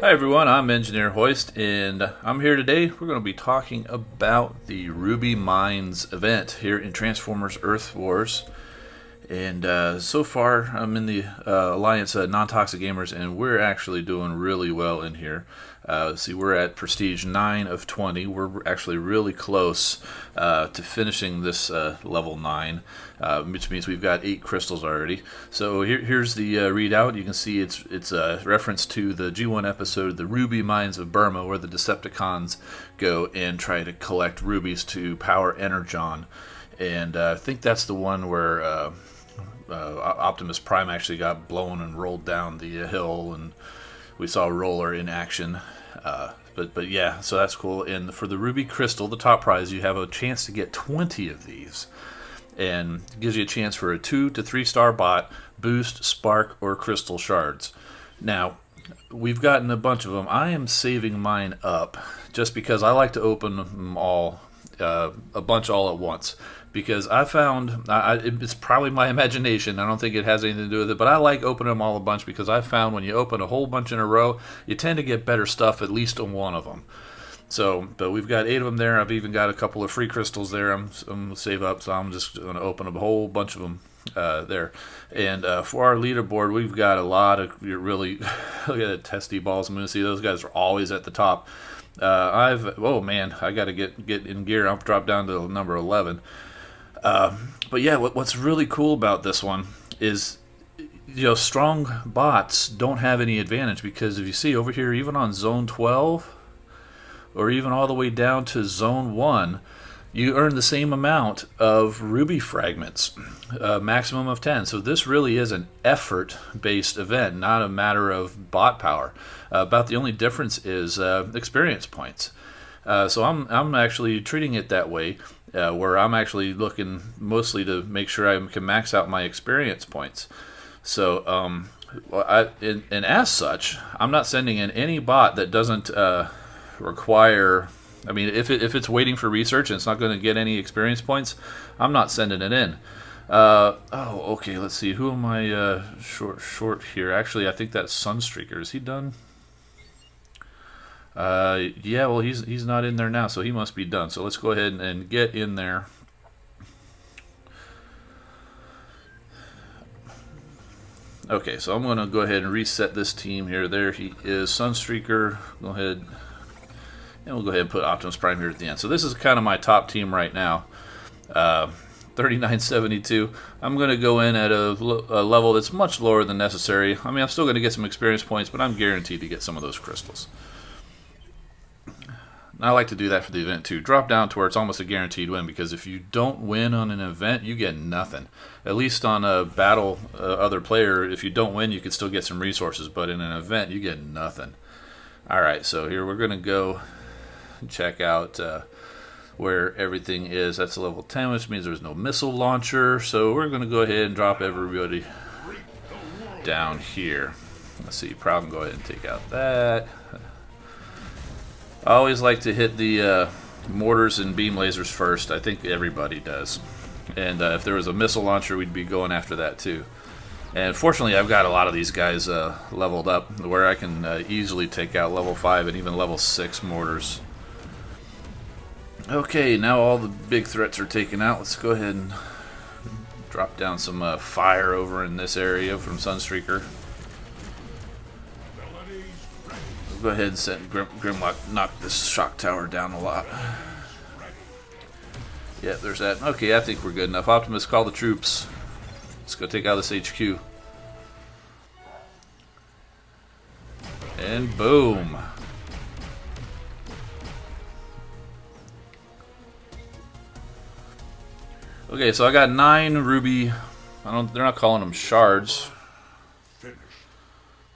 Hi everyone, I'm Engineer Hoist, and I'm here today. We're going to be talking about the Ruby Mines event here in Transformers Earth Wars. And so far, I'm in the Alliance Non-Toxic Gamers, and we're actually doing really well in here. See, we're at Prestige 9 of 20. We're actually really close to finishing this level 9, which means we've got 8 crystals already. So here's the readout. You can see it's a reference to the G1 episode, The Ruby Mines of Burma, where the Decepticons go and try to collect rubies to power Energon. And I think that's the one where Optimus Prime actually got blown and rolled down the hill, and we saw Roller in action. But yeah, so that's cool. And for the Ruby Crystal, the top prize, you have a chance to get 20 of these, and it gives you a chance for a 2 to 3 star bot, boost, spark, or crystal shards. Now, we've gotten a bunch of them. I am saving mine up just because I like to open them all, a bunch all at once. Because I found, it's probably my imagination, I don't think it has anything to do with it, but I like opening them all a bunch because I found when you open a whole bunch in a row, you tend to get better stuff at least on one of them. So, but we've got 8 of them there. I've even got a couple of free crystals there. I'm going to save up, so I'm just going to open up a whole bunch of them there. And for our leaderboard, we've got a lot of really, look at the testy balls. I'm going to see those guys are always at the top. Oh man, I got to get in gear. I'll drop down to number 11. But yeah, what's really cool about this one is, strong bots don't have any advantage, because if you see over here, even on Zone 12, or even all the way down to Zone 1, you earn the same amount of ruby fragments, maximum of 10. So this really is an effort-based event, not a matter of bot power. About the only difference is experience points. So I'm actually treating it that way, where I'm actually looking mostly to make sure I can max out my experience points. So, and as such, I'm not sending in any bot that doesn't require. I mean, if it's waiting for research and it's not going to get any experience points, I'm not sending it in. Okay. Let's see. Who am I short here? Actually, I think that's Sunstreaker. Is he done? Yeah, well, he's not in there now, so he must be done. So let's go ahead and get in there. Okay, so I'm going to go ahead and reset this team here. There he is, Sunstreaker. Go ahead, and we'll go ahead and put Optimus Prime here at the end. So this is kind of my top team right now. 3972. I'm going to go in at a level that's much lower than necessary. I mean, I'm still going to get some experience points, but I'm guaranteed to get some of those crystals. I like to do that for the event too. Drop down to where it's almost a guaranteed win, because if you don't win on an event, you get nothing. At least on a battle other player, if you don't win, you can still get some resources, but in an event, you get nothing. Alright, so here we're going to go check out where everything is. That's level 10, which means there's no missile launcher, so we're going to go ahead and drop everybody down here. Let's see, Proud can go ahead and take out that. I always like to hit the mortars and beam lasers first. I think everybody does. And if there was a missile launcher, we'd be going after that too. And fortunately, I've got a lot of these guys leveled up, where I can easily take out level 5 and even level 6 mortars. Okay, now all the big threats are taken out. Let's go ahead and drop down some fire over in this area from Sunstreaker. Go ahead and send Grimlock, knock this shock tower down a lot. Yeah, there's that. Okay, I think we're good enough. Optimus, call the troops. Let's go take out this HQ. And boom. Okay, so I got 9 ruby. They're not calling them shards.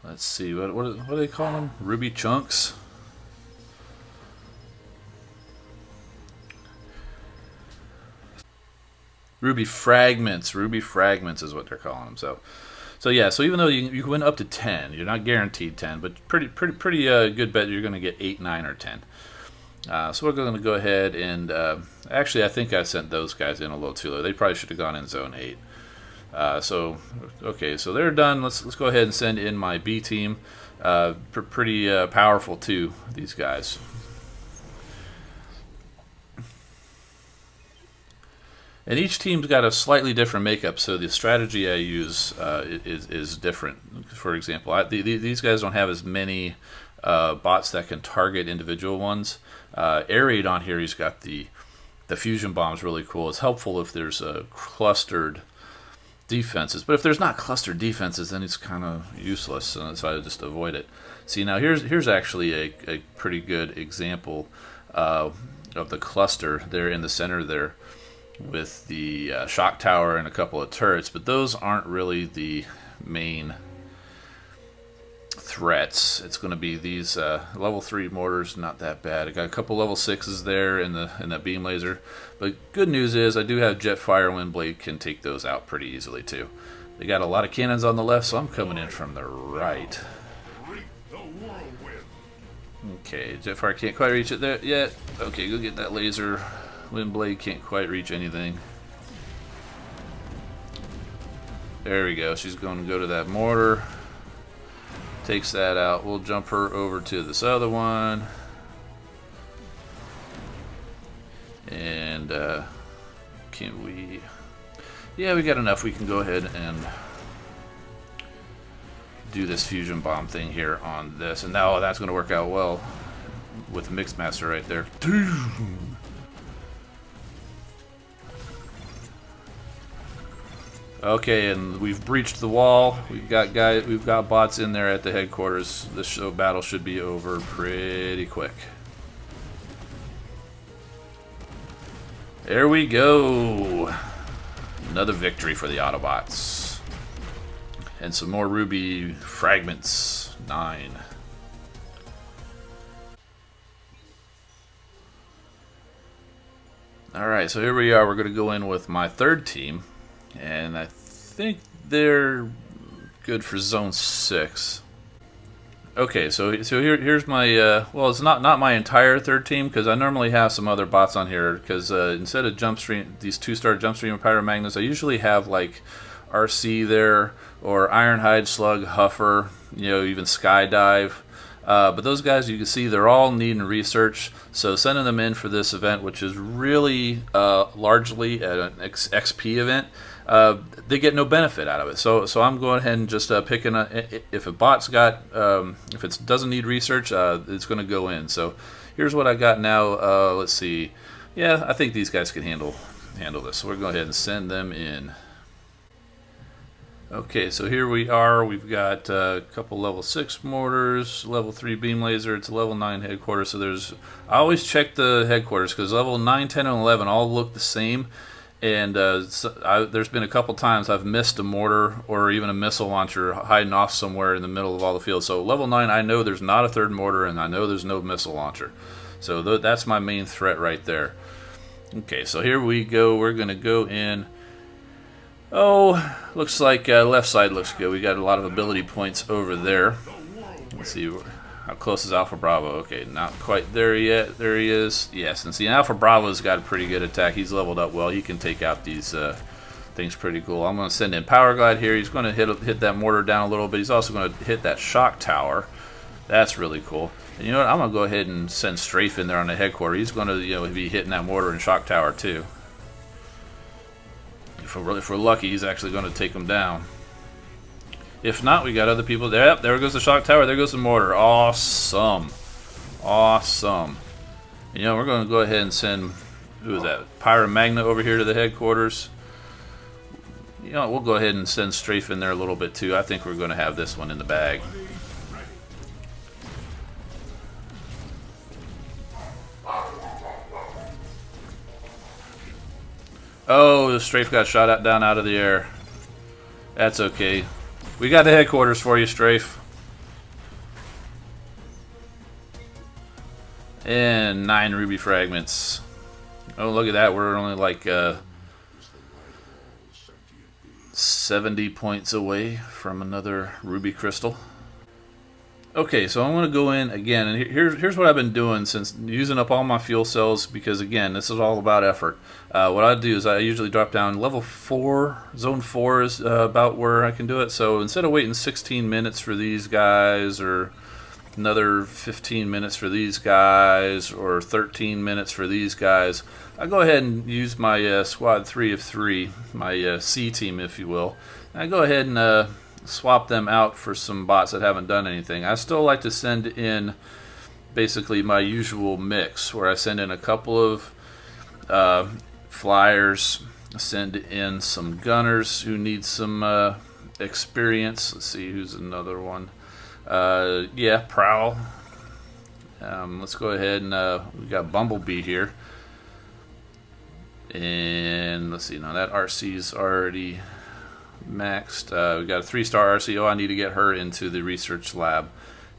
Let's see, what do they call them? Ruby chunks? Ruby fragments. Ruby fragments is what they're calling them. So yeah, so even though you can win up to 10, you're not guaranteed 10, but pretty good bet you're going to get 8, 9, or 10. So we're going to go ahead and actually, I think I sent those guys in a little too low. They probably should have gone in Zone 8. Okay, so they're done. Let's go ahead and send in my B team. Pretty powerful too, these guys. And each team's got a slightly different makeup, so the strategy I use is different. For example, these guys don't have as many bots that can target individual ones. Air Raid on here, he's got the fusion bombs, really cool. It's helpful if there's clustered defenses, but if there's not clustered defenses, then it's kind of useless, so I just avoid it. See, now here's actually a pretty good example of the cluster there in the center there, with the shock tower and a couple of turrets, but those aren't really the main threats. It's going to be these level 3 mortars, not that bad. I got a couple level 6s there in that beam laser, but good news is I do have Jetfire and Windblade can take those out pretty easily too. They got a lot of cannons on the left, so I'm coming in from the right. Okay, Jetfire can't quite reach it there yet. Okay, go get that laser. Windblade can't quite reach anything. There we go. She's going to go to that mortar. Takes that out. We'll jump her over to this other one. And can we... Yeah, we got enough. We can go ahead and do this fusion bomb thing here on this. And now that's going to work out well with Mixmaster right there. Okay, and we've breached the wall. We've got bots in there at the headquarters. This battle should be over pretty quick. There we go. Another victory for the Autobots. And some more ruby fragments. 9. Alright, so here we are. We're going to go in with my third team. And I think they're good for Zone 6. Okay, so here's my well, it's not my entire third team, because I normally have some other bots on here, because instead of these 2-star Jumpstream and Pyromagnus, I usually have like RC there, or Ironhide, Slug, Huffer, even Skydive. But those guys, you can see they're all needing research, so sending them in for this event, which is really largely an XP event, they get no benefit out of it. So I'm going ahead and just picking if a bot's got, if it doesn't need research, it's going to go in. So here's what I got now. Let's see. Yeah, I think these guys can handle this. So we're going to go ahead and send them in. Okay, so here we are. We've got a couple level 6 mortars, level 3 beam laser. It's a level 9 headquarters. So I always check the headquarters, because level 9, 10, and 11 all look the same. And there's been a couple times I've missed a mortar or even a missile launcher hiding off somewhere in the middle of all the field. So level 9, I know there's not a third mortar, and I know there's no missile launcher. So that's my main threat right there. Okay, so here we go. We're going to go in. Oh, looks like left side looks good. We got a lot of ability points over there. Let's see, how close is Alpha Bravo? Okay, not quite there yet. There he is. Yes, and see, Alpha Bravo's got a pretty good attack. He's leveled up well. He can take out these things pretty cool. I'm going to send in Power Glide here. He's going to hit that mortar down a little bit. He's also going to hit that shock tower. That's really cool. And you know what? I'm going to go ahead and send Strafe in there on the headquarters. He's going to be hitting that mortar and shock tower too. If we're lucky, he's actually going to take them down. If not, we got other people there. Yep, there goes the shock tower. There goes the mortar. Awesome. Awesome. We're going to go ahead and send, who is that? Pyromagna over here to the headquarters. We'll go ahead and send Strafe in there a little bit too. I think we're going to have this one in the bag. Oh, the Strafe got shot down out of the air. That's okay. We got the headquarters for you, Strafe. And 9 ruby fragments. Oh, look at that. We're only like 70 points away from another ruby crystal. Okay, so I'm going to go in again, and here's what I've been doing since using up all my fuel cells, because again, this is all about effort. What I do is I usually drop down level 4, zone 4 is about where I can do it. So instead of waiting 16 minutes for these guys, or another 15 minutes for these guys, or 13 minutes for these guys, I go ahead and use my squad 3 of 3, my C team, if you will. And I go ahead and swap them out for some bots that haven't done anything. I still like to send in basically my usual mix, where I send in a couple of flyers, send in some gunners who need some experience. Let's see, who's another one. Yeah, Prowl. Let's go ahead and we got Bumblebee here. And let's see, now that RC's already maxed. We got a 3-star RC. Oh, I need to get her into the research lab,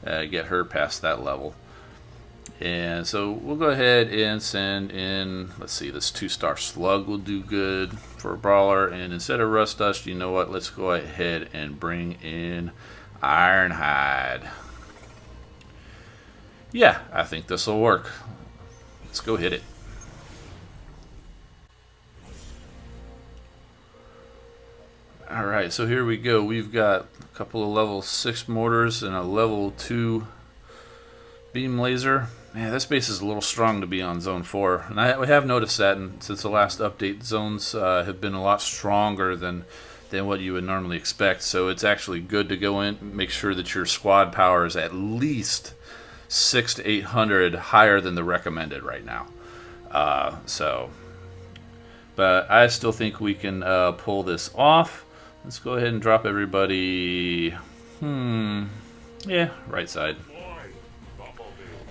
get her past that level. And so we'll go ahead and send in, let's see, this 2-star Slug will do good for a brawler. And instead of Rust Dust, you know what, let's go ahead and bring in Ironhide. Yeah, I think this will work. Let's go hit it. Alright, so here we go. We've got a couple of level 6 mortars and a level 2 beam laser. Man, this base is a little strong to be on zone 4. And we have noticed that, and since the last update, zones have been a lot stronger than what you would normally expect. So it's actually good to go in, make sure that your squad power is at least 600 to 800 higher than the recommended right now. But I still think we can pull this off. Let's go ahead and drop everybody. Yeah, right side.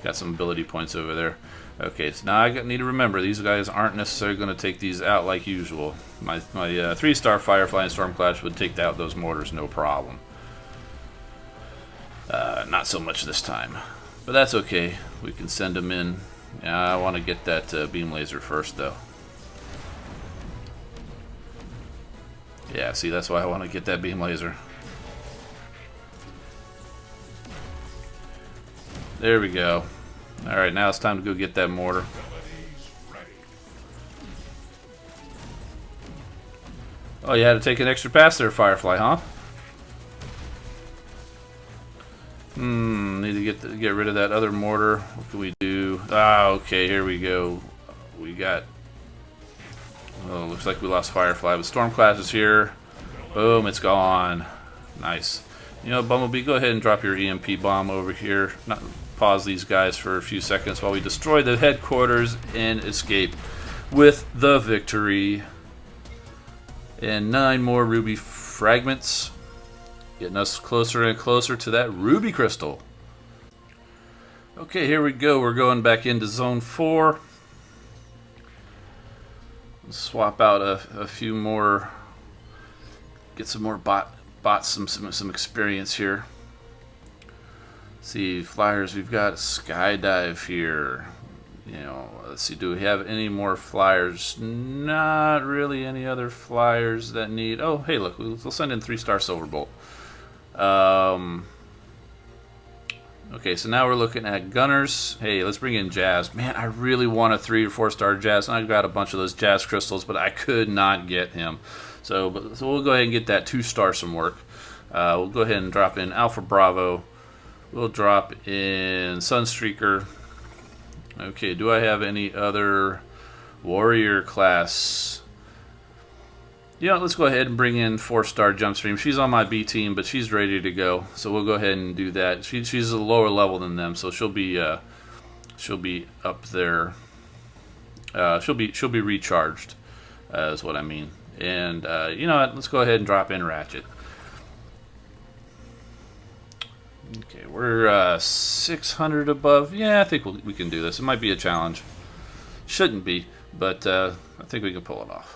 Got some ability points over there. Okay, so now I need to remember, these guys aren't necessarily going to take these out like usual. My 3-star Firefly and Stormclash would take out those mortars no problem. Not so much this time. But that's okay. We can send them in. I want to get that beam laser first, though. Yeah, see, that's why I want to get that beam laser. There we go. Alright, now it's time to go get that mortar. Oh, you had to take an extra pass there, Firefly, huh? Need to get rid of that other mortar. What can we do? Ah, okay, here we go. We got... Oh, looks like we lost Firefly, but Stormclash is here. Boom, it's gone. Nice. You know, Bumblebee, go ahead and drop your EMP bomb over here. Pause these guys for a few seconds while we destroy the headquarters and escape with the victory. And 9 more ruby fragments, getting us closer and closer to that ruby crystal. Okay, here we go. We're going back into zone 4. Swap out a few more, get some more bots some experience here. See, flyers, we've got Skydive here. You know, let's see, do we have any more flyers? Not really any other flyers that need... Oh, hey, look, we'll send in 3-star Silverbolt. Okay, so now we're looking at gunners. Hey, let's bring in Jazz. Man, I really want a 3 or 4-star Jazz, and I got a bunch of those Jazz crystals, but I could not get him. So we'll go ahead and get that 2-star some work. We'll go ahead and drop in Alpha Bravo. We'll drop in Sunstreaker. Okay, do I have any other warrior class? Yeah, let's go ahead and bring in 4-star Jumpstream. She's on my B team, but she's ready to go. So we'll go ahead and do that. She's a lower level than them, so she'll be up there. She'll be recharged, is what I mean. And you know what? Let's go ahead and drop in Ratchet. Okay, we're 600 above. Yeah, I think we can do this. It might be a challenge. Shouldn't be, but I think we can pull it off.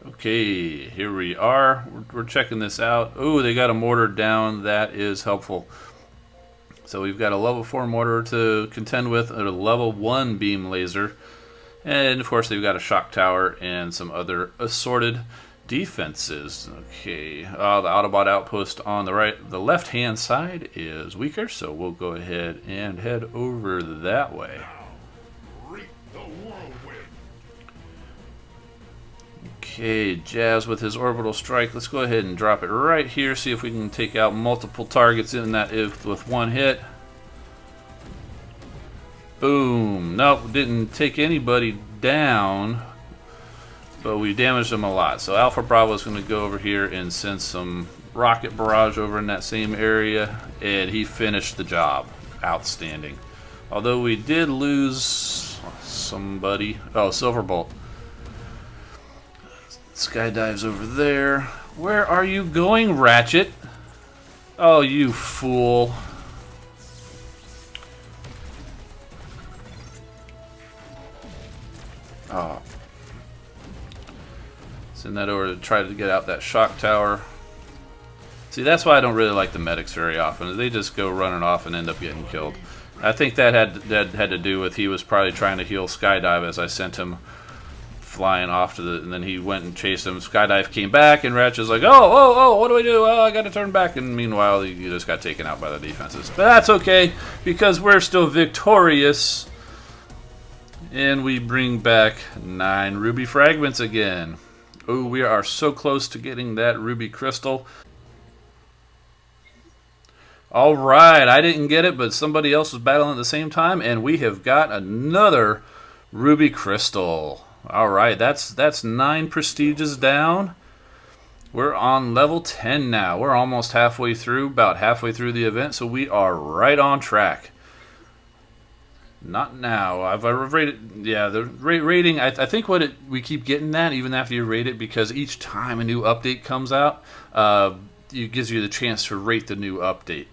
Okay, here we are. We're checking this out. Oh, they got a mortar down. That is helpful. So we've got a level 4 mortar to contend with, and a level 1 beam laser. And of course they've got a shock tower and some other assorted defenses. Okay, the Autobot outpost on the left-hand side is weaker, so we'll go ahead and head over that way. Okay, Jazz with his orbital strike. Let's go ahead and drop it right here. See if we can take out multiple targets in that with one hit. Boom. Nope, didn't take anybody down, but we damaged them a lot. So Alpha Bravo is going to go over here and send some rocket barrage over in that same area, and he finished the job. Outstanding. Although we did lose somebody. Oh, Silverbolt. Skydive's over there. Where are you going, Ratchet? Oh, you fool. Oh. Send that over to try to get out that shock tower. See, that's why I don't really like the medics very often. They just go running off and end up getting killed. I think that had to do with he was probably trying to heal Skydive as I sent him flying off to and then he went and chased him. Skydive came back, and Ratchet's like, oh, what do I do? Oh, I got to turn back. And meanwhile, you just got taken out by the defenses. But that's okay, because we're still victorious. And we bring back 9 ruby fragments again. Oh, we are so close to getting that ruby crystal. Alright, I didn't get it, but somebody else was battling at the same time, and we have got another ruby crystal. Alright, that's 9 prestiges down. We're on level 10 now. We're almost halfway through, about halfway through the event, so we are right on track. Not now. I've rated, yeah, the rating, I think we keep getting that even after you rate it, because each time a new update comes out, it gives you the chance to rate the new update.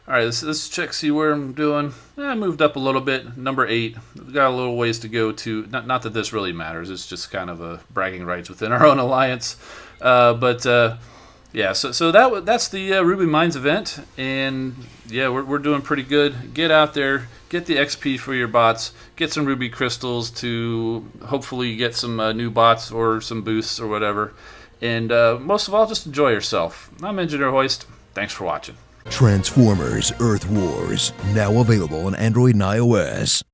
Alright, let's check, see where I'm doing. I moved up a little bit, number 8. We've got a little ways to go to, not that this really matters, it's just kind of a bragging rights within our own alliance. Yeah, so that's the Ruby Mines event, and yeah, we're doing pretty good. Get out there, get the XP for your bots, get some ruby crystals to hopefully get some new bots or some boosts or whatever, and most of all, just enjoy yourself. I'm Engineer Hoist. Thanks for watching. Transformers Earth Wars, now available on Android and iOS.